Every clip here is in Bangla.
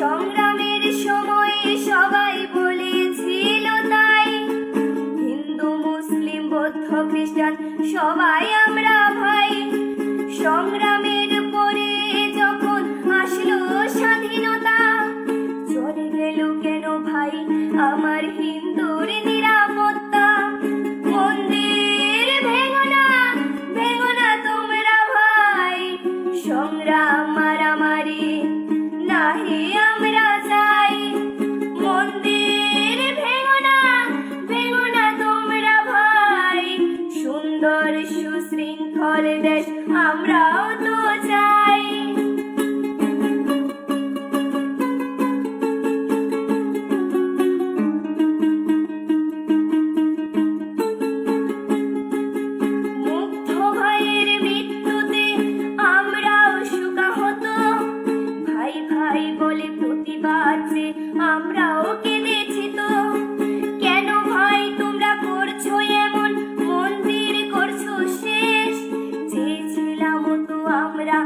সংগ্রামের সময়ে সবাই বলেছিল তাই, হিন্দু মুসলিম বৌদ্ধ খ্রিস্টান সবাই আমরা ভাই। সংগ্রামের পরে যখন আসলো স্বাধীনতা, চলে গেল কেন ভাই আমার হিন্দুর নিরাপত্তা? মন্দির ভেঙো না তোমরা ভাই, সংগ্রাম মারামারি নাহি আমরা চাই। মন্দির ভেঙো না তোমরা ভাই, সুন্দর সুশৃঙ্খল দেশ আমরাও তো চাই। মুগ্ধ ভাইয়ের মৃত্যুতে আমরাও শোকাহত, ভাই ভাই বলে প্রতিবাদ যে আমরাও কেঁদেছি তো। কেন ভাই তোমরা করছো এমন, মন্দির করছো শেষ? চেয়েছিলাম তো আমরা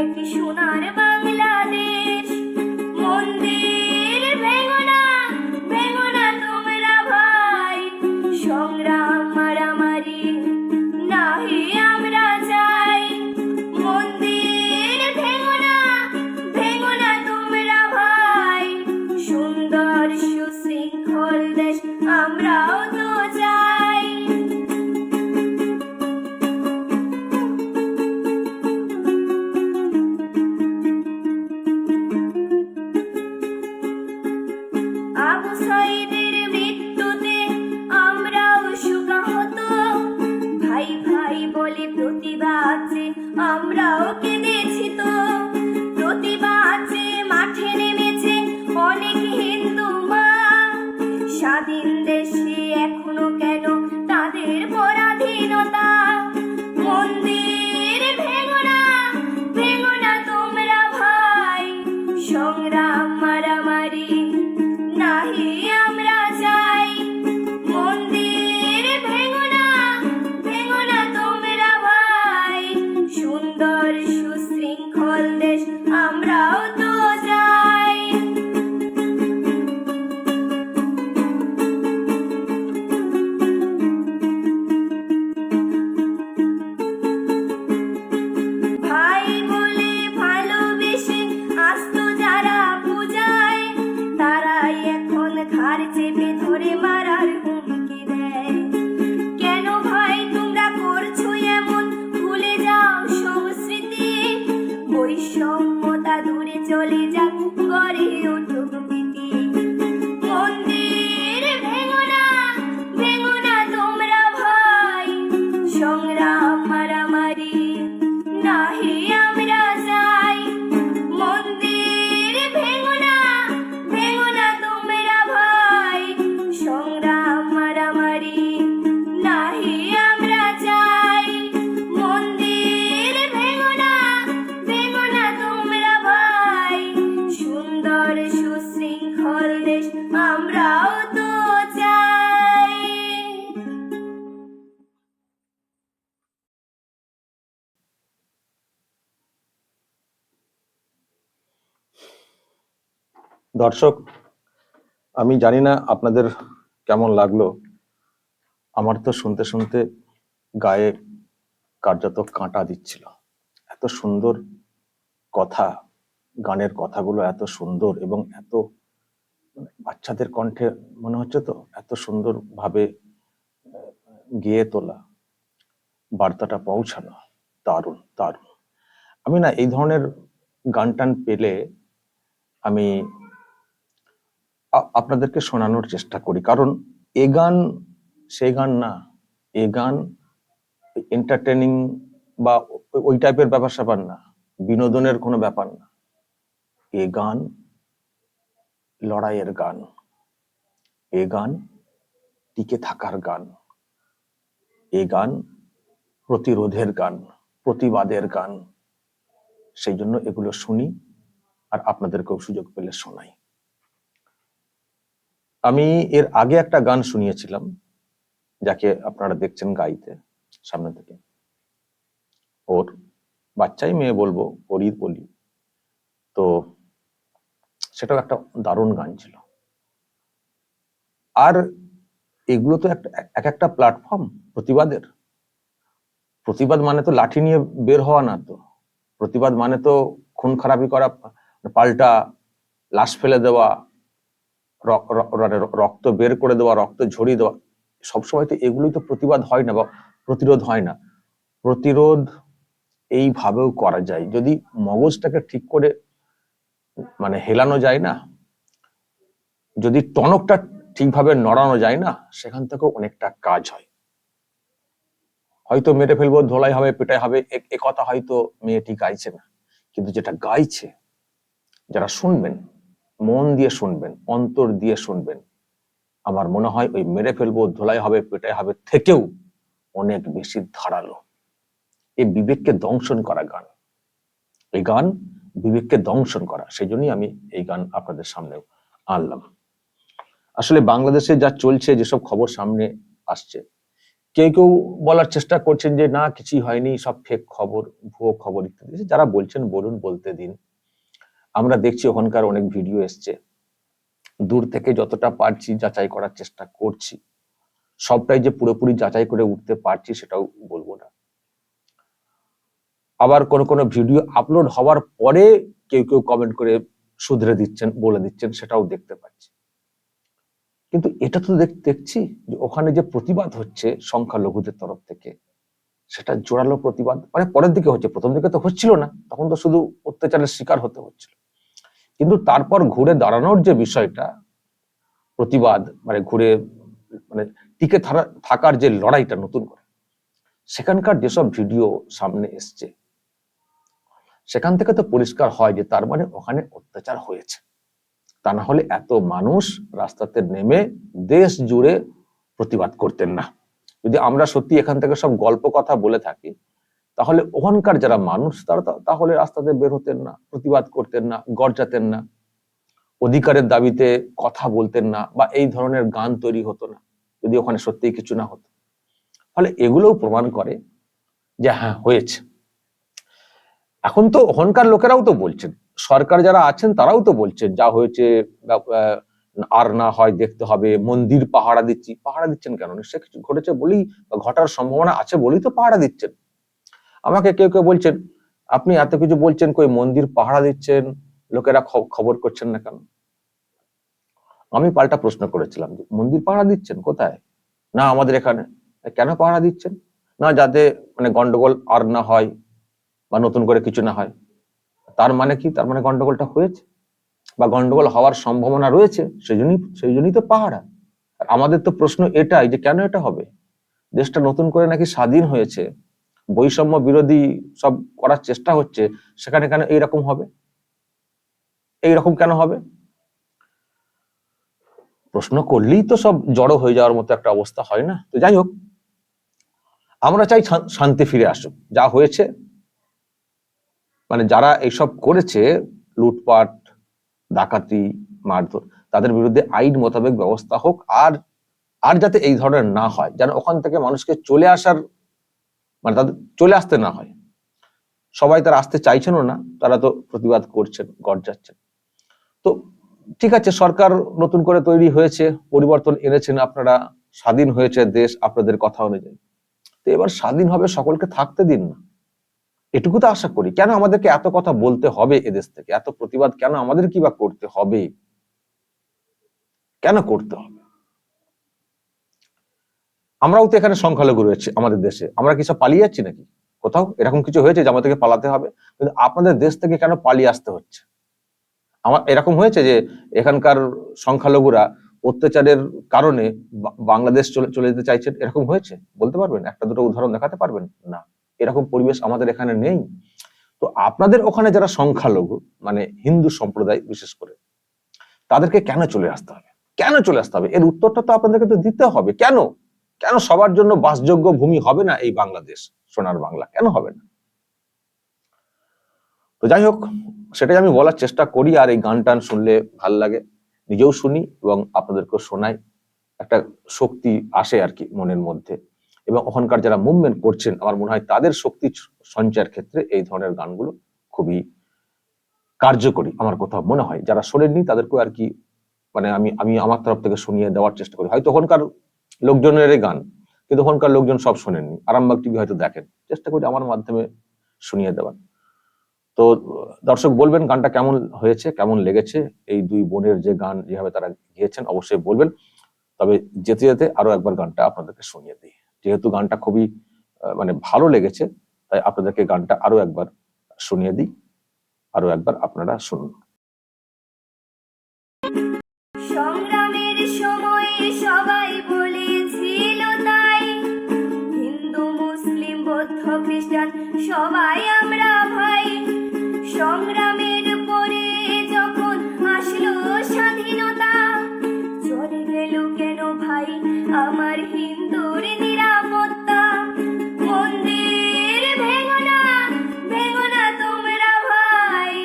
একটি সোনার বাংলাদেশ। মন্দির ভেঙো না তোমরা ভাই, সংগ্রাম মারামারি নাহি আমরা চাই। মন্দির ভেঙো না তোমরা ভাই, সুন্দর সুশৃঙ্খল দেশ আমরাও তো চাই। আবু সাঈদের মৃত্যুতে আমরাও শোকাহত, ভাই ভাই বলে প্রতিবাদ যে আমরাও কেঁদেছি তো। প্রতিবাদ যে মাঠে নেমেছে অনেক হিন্দু মা, স্বাধীন দেশে এখনো কেন তাদের পরাধীনতা? মন্দির ভেঙো না তোমরা ভাই, সংগ্রাম মারামারি নাহি আমরা চাই। মন্দির ভেঙো না তোমরা ভাই, সুন্দর সুশৃঙ্খল দেশ আমরাও তো চাই। ভাই বলে ভালোবেসে আসতো যারা পূজায়, তারাই এখন ঘাড় চেপে ধরে মারার হুমকি দেয়। কেন ভাই তোমরা করছো এমন, ভুলে যাও সংস্কৃতি? বৈষম্যতা দূরে চলে যাক, গড়ে উঠুক প্রীতি। মন্দির ভেঙো না তোমরা ভাই, সংগ্রাম মারামারি নাহি আমরা চাই। মন্দির ভেঙো না তোমরা ভাই, সংগ্রাম মারামারি নাহি আমরা চাই। মন্দির ভেঙো না তোমরা ভাই, সুন্দর সুশৃঙ্খল দেশ আমরাও তো চাই। দর্শক, আমি জানি না আপনাদের কেমন লাগলো। আমার তো শুনতে শুনতে গায়ে কার্যত কাঁটা দিচ্ছিল। এত সুন্দর কথা, গানের কথাগুলো এত সুন্দর এবং এত বাচ্চাদের কণ্ঠে মনে হচ্ছে তো এত সুন্দর ভাবে গেয়ে তোলা, বার্তাটা পৌঁছানো, দারুণ দারুণ। আমি না এই ধরনের গান টান পেলে আমি আপনাদেরকে শোনানোর চেষ্টা করি, কারণ এ গান সেই গান না। এ গান এন্টারটেনিং বা ওই টাইপের ব্যাপার স্যাপার না, বিনোদনের কোনো ব্যাপার না। এ গান লড়াইয়ের গান, এ গান টিকে থাকার গান, এ গান প্রতিরোধের গান, প্রতিবাদের গান। সেই জন্য এগুলো শুনি আর আপনাদেরকেও সুযোগ পেলে শোনাই। আমি এর আগে একটা গান শুনিয়েছিলাম, যাকে আপনারা দেখছেন গাইতে সামনে থেকে। ওর বাচ্চাই মেয়ে বলবো, ওরই বলি। তো সেটাও একটা দারুণ গান ছিল। আর এগুলো তো এক একটা প্ল্যাটফর্ম প্রতিবাদের। প্রতিবাদ মানে তো লাঠি নিয়ে বের হওয়া না তো। প্রতিবাদ মানে তো খুন খারাপি করা, পাল্টা লাশ ফেলে দেওয়া, রক্ত বের করে দেওয়া, রক্ত ঝরিয়ে দেওয়া, সবসময় তো এগুলোই তো প্রতিবাদ হয় না বা প্রতিরোধ হয় না। প্রতিরোধ এইভাবেও করা যায় যদি মগজটাকে ঠিক করে মানে হেলানো যায় না, যদি টনকটা ঠিকভাবে নড়ানো যায় না, সেখান থেকেও অনেকটা কাজ হয়। হয়তো মেরে ফেলবো, ধোলাই হবে, পেটাই হবে, এ কথা হয়তো মেয়েটি গাইছে না, কিন্তু যেটা গাইছে, যারা শুনবেন, মন দিয়ে শুনবেন, অন্তর দিয়ে শুনবেন, আমার মনে হয় ওই মেরে ফেলবো, ধোলাই হবে, পেটাই হবে থেকেও অনেক বেশি ধারালো। এই বিবেককে দংশন করা গান, এই গান বিবেককে দংশন করা, সেই জন্যই আমি এই গান আপনাদের সামনেও আনলাম। আসলে বাংলাদেশে যা চলছে, যেসব খবর সামনে আসছে, কেউ কেউ বলার চেষ্টা করছেন যে না কিছুই হয়নি, সব ফেক খবর, ভুয়ো খবর ইত্যাদি। যারা বলছেন বলুন, বলতে দিন। আমরা দেখছি ওখানকার অনেক ভিডিও এসছে, দূর থেকে যতটা পারছি যাচাই করার চেষ্টা করছি। সবটাই যে পুরোপুরি যাচাই করে উঠতে পারছি সেটাও বলবো না। আবার কোনো ভিডিও আপলোড হওয়ার পরে কেউ কেউ কমেন্ট করে শুধরে দিচ্ছেন, বলে দিচ্ছেন, সেটাও দেখতে পাচ্ছি। কিন্তু এটা তো দেখছি যে ওখানে যে প্রতিবাদ হচ্ছে সংখ্যালঘুদের তরফ থেকে, সেটা জোরালো প্রতিবাদ, মানে পরের দিকে হচ্ছে, প্রথম দিকে তো হচ্ছিল না, তখন তো শুধু অত্যাচারের শিকার হতে হচ্ছিল। কিন্তু তারপর ঘুরে দাঁড়ানোর যে বিষয়টা, প্রতিবাদ মানে ঘুরে মানে টিকে থাকার যে লড়াইটা নতুন করে, সেখানকার যেসব ভিডিও সামনে এসছে, সেখান থেকে তো পরিষ্কার হয় যে তার মানে ওখানে অত্যাচার হয়েছে। তা না হলে এত মানুষ রাস্তাতে নেমে দেশ জুড়ে প্রতিবাদ করতেন না। যদি আমরা সত্যি এখান থেকে সব গল্প কথা বলে থাকি, তাহলে ওখানকার যারা মানুষ তারা তাহলে রাস্তাতে বের হতেন না, প্রতিবাদ করতেন না, গর্জাতেন না, অধিকারের দাবিতে কথা বলতেন না, বা এই ধরনের গান তৈরি হতো না যদি ওখানে সত্যিই কিছু না হতো। ফলে এগুলোও প্রমাণ করে যে হ্যাঁ হয়েছে। এখন তো ওখানকার লোকেরাও তো বলছেন, সরকার যারা আছেন তারাও তো বলছেন যা হয়েছে আর না হয় দেখতে হবে, মন্দির পাহারা দিচ্ছি। পাহারা দিচ্ছেন কেন? নিশ্চয় কিছু ঘটেছে বলেই, ঘটার সম্ভাবনা আছে বলেই তো পাহারা দিচ্ছেন। আমাকে কেউ কেউ বলছেন আপনি এত কিছু বলছেন, কই মন্দির পাহারা দিচ্ছেন, লোকেরা খবর করছেন না কেন? আমি পাল্টা প্রশ্ন করেছিলাম যে মন্দির পাহারা দিচ্ছেন কোথায়? না আমাদের এখানে। কেন পাহারা দিচ্ছেন? না যাতে মানে গন্ডগোল আর না হয় বা নতুন করে কিছু না হয়। তার মানে কি? তার মানে গন্ডগোলটা হয়েছে বা গন্ডগোল হওয়ার সম্ভাবনা রয়েছে, সেই জন্যই তো পাহারা। আর আমাদের তো প্রশ্ন এটাই যে কেন এটা হবে? দেশটা নতুন করে নাকি স্বাধীন হয়েছে, বৈষম্য বিরোধী সব করার চেষ্টা হচ্ছে, সেখানে কেন এইরকম হবে? এইরকম কেন হবে? প্রশ্ন করলেই তো সব জড়ো হয়ে যাওয়ার মতো একটা অবস্থা হয় না? তো যাই হোক, আমরা চাই শান্তি ফিরে আসুক। যা হয়েছে মানে যারা এইসব করেছে, লুটপাট, ডাকাতি, মারধর, তাদের বিরুদ্ধে আইন মোতাবেক ব্যবস্থা হোক। আর যাতে এই ধরনের না হয়, যেন ওখান থেকে মানুষকে চলে আসার মানে তাদের চলে আসতে না হয়। সবাই তারা আসতে চাইছেনও না, তারা তো প্রতিবাদ করছেন, গর্জাচ্ছেন। তো ঠিক আছে, সরকার নতুন করে তৈরি হয়েছে, পরিবর্তন এনেছেন আপনারা, স্বাধীন হয়েছে দেশ আপনাদের কথা অনুযায়ী। তো এবার স্বাধীন হবে, সকলকে থাকতে দিন না, এটুকু তো আশা করি। কেন আমাদেরকে এত কথা বলতে হবে এদেশ থেকে? এত প্রতিবাদ কেন আমাদের কি বা করতে হবে? কেন করতে হবে? আমরাও তো এখানে সংখ্যালঘু রয়েছে আমাদের দেশে, আমরা কি সব পালিয়ে যাচ্ছি নাকি? কোথাও এরকম কিছু হয়েছে যে আমাদেরকে পালাতে হবে? কিন্তু আপনাদের দেশ থেকে কেন পালিয়ে আসতে হচ্ছে? আমার এরকম হয়েছে যে এখানকার সংখ্যালঘুরা অত্যাচারের কারণে বাংলাদেশ চলে যেতে চাইছেন? এরকম হয়েছে? বলতে পারবেন? একটা দুটো উদাহরণ দেখাতে পারবেন? না, এরকম পরিবেশ আমাদের এখানে নেই। তো আপনাদের ওখানে যারা সংখ্যালঘু মানে হিন্দু সম্প্রদায় বিশেষ করে, তাদেরকে কেন চলে আসতে হবে? কেন চলে আসতে হবে? এর উত্তরটা তো আপনাদেরকে তো দিতে হবে। কেন কেন সবার জন্য বাসযোগ্য ভূমি হবে না এই বাংলাদেশ, সোনার বাংলা? কেন হবে না? তো যাই হোক, সেটাই আমি বলার চেষ্টা করি। আর এই গান টান শুনলে ভাল লাগে, নিজেও শুনি এবং আপনাদেরকেও শোনাই। একটা শক্তি আসে আর কি মনের মধ্যে। এবং ওখানকার যারা মুভমেন্ট করছেন, আমার মনে হয় তাদের শক্তি সঞ্চয়ের ক্ষেত্রে এই ধরনের গানগুলো খুবই কার্যকরী আমার কোথাও মনে হয়। যারা শোনেননি তাদেরকেও আর কি মানে আমি আমি আমার তরফ থেকে শুনিয়ে দেওয়ার চেষ্টা করি। হয়তো ওখানকার লোকজনের গান, কিন্তু ওখানকার লোকজন সব শোনেননি, আরামবাগ টিভি হয়তো দেখেন, চেষ্টা করি আমার মাধ্যমে শুনিয়ে দেওয়ার। তো দর্শক বলবেন গানটা কেমন হয়েছে, কেমন লেগেছে, এই দুই বোনের যে গান যেভাবে তারা গিয়েছেন অবশ্যই বলবেন। তবে যেতে যেতে আরো একবার গানটা আপনাদেরকে শুনিয়ে দিই, যেহেতু গানটা খুবই মানে ভালো লেগেছে, তাই আপনাদেরকে গানটা আরো একবার শুনিয়ে দিই, আরো একবার আপনারা শুনুন। সংগ্রামের সময়ে সবাই বলেছিল তাই, হিন্দু মুসলিম বৌদ্ধ খ্রিস্টান সবাই আমরা ভাই। সংগ্রামের পরে যখন আসলো স্বাধীনতা, চলে গেল কেন ভাই আমার হিন্দুর নিরাপত্তা। মন্দির ভেঙো না তোমরা ভাই,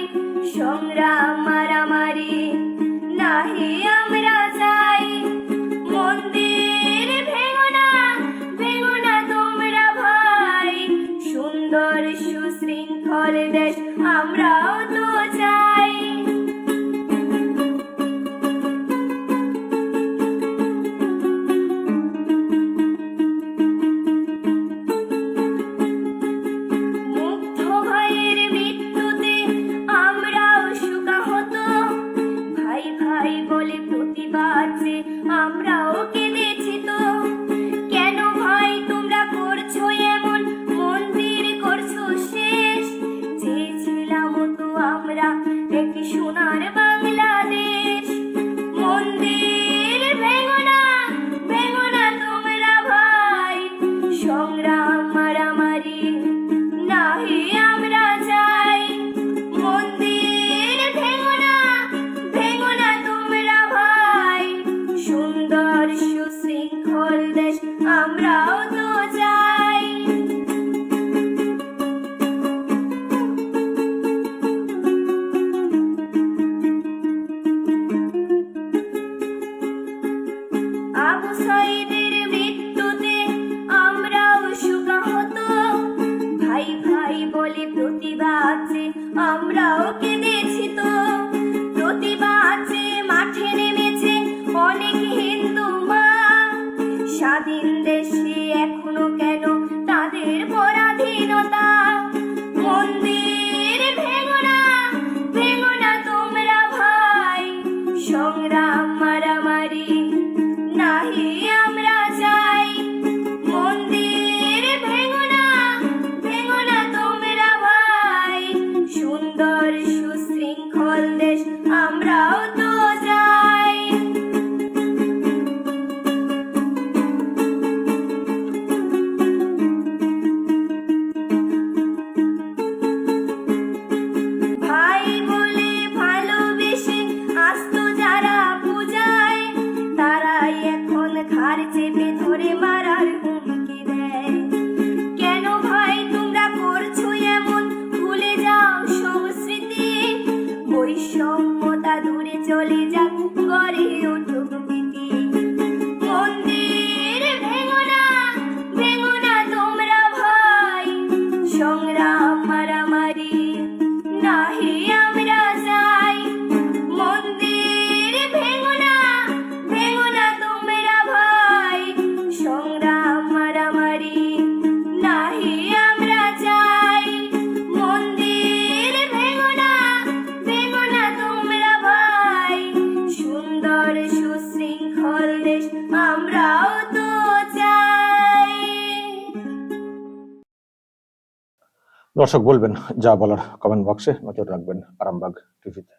সংগ্রাম মারামারি নাহি আমরা চাই। মন্দির ভেঙো না তোমরা ভাই, সুন্দর সুশৃঙ্খল দেশ আমরাও তো চাই। মুগ্ধ ভাইয়ের মৃত্যুতে আমরাও শোকাহত, ভাই ভাই বলে প্রতিবাদ যে আমরাও কেঁদেছি তো। কেন ভাই তোমরা করছো এমন, মন্দির করছো শেষ। চেয়েছিলাম তো আমরা একটি সোনার বাংলাদেশ। মন্দির ভেঙো না তোমরা ভাই, সংগ্রাম মারামারি নাহি আমরা চাই। মন্দির ভেঙো না তোমরা ভাই, সুন্দর সুশৃঙ্খল দেশ আমরাও তো চাই। আবু সাইদের মৃত্যুতে আমরাও শোকাহত, ভাই ভাই বলে প্রতিবাদ যে আমরাও কেঁদেছি তো। প্রতিবাদ যে মাঠে নেমেছে অনেক হিন্দু মা, স্বাধীন দেশে এখনো কেন তাদের পরাধীনতা। মন্দির ভেঙো না তোমরা ভাই, সংগ্রাম মারামারি নাহি আমরা চাই। মন্দির ভেঙো না তোমরা ভাই, সুন্দর সুশৃঙ্খল দেশ আমরাও তো চাই। ভাই বলে ভালোবেসে আসতো যারা পূজায়, তারাই এখন ঘাড় চেপে ধরে মারার হুমকি দেয়। কেন ভাই তোমরা করছো এমন, ভুলে যাও সংস্কৃতি। বৈষম্যতা দূরে চলে যাক, গড়ে উঠুক প্রীতি। মন্দির ভেঙো না তোমরা ভাই, সংগ্রাম মারামারি নাহি আমরা চাই। মন্দির ভেঙো না তোমরা ভাই, সংগ্রাম মারামারি নাহি আমরা চাই। মন্দির ভেঙো না তোমরা ভাই, সুন্দর সুশৃঙ্খল দেশ আমরাও তো চাই। দর্শক বলবেন যা বলার কমেন্ট বক্সে, নজর রাখবেন আরামবাগ টিভিতে।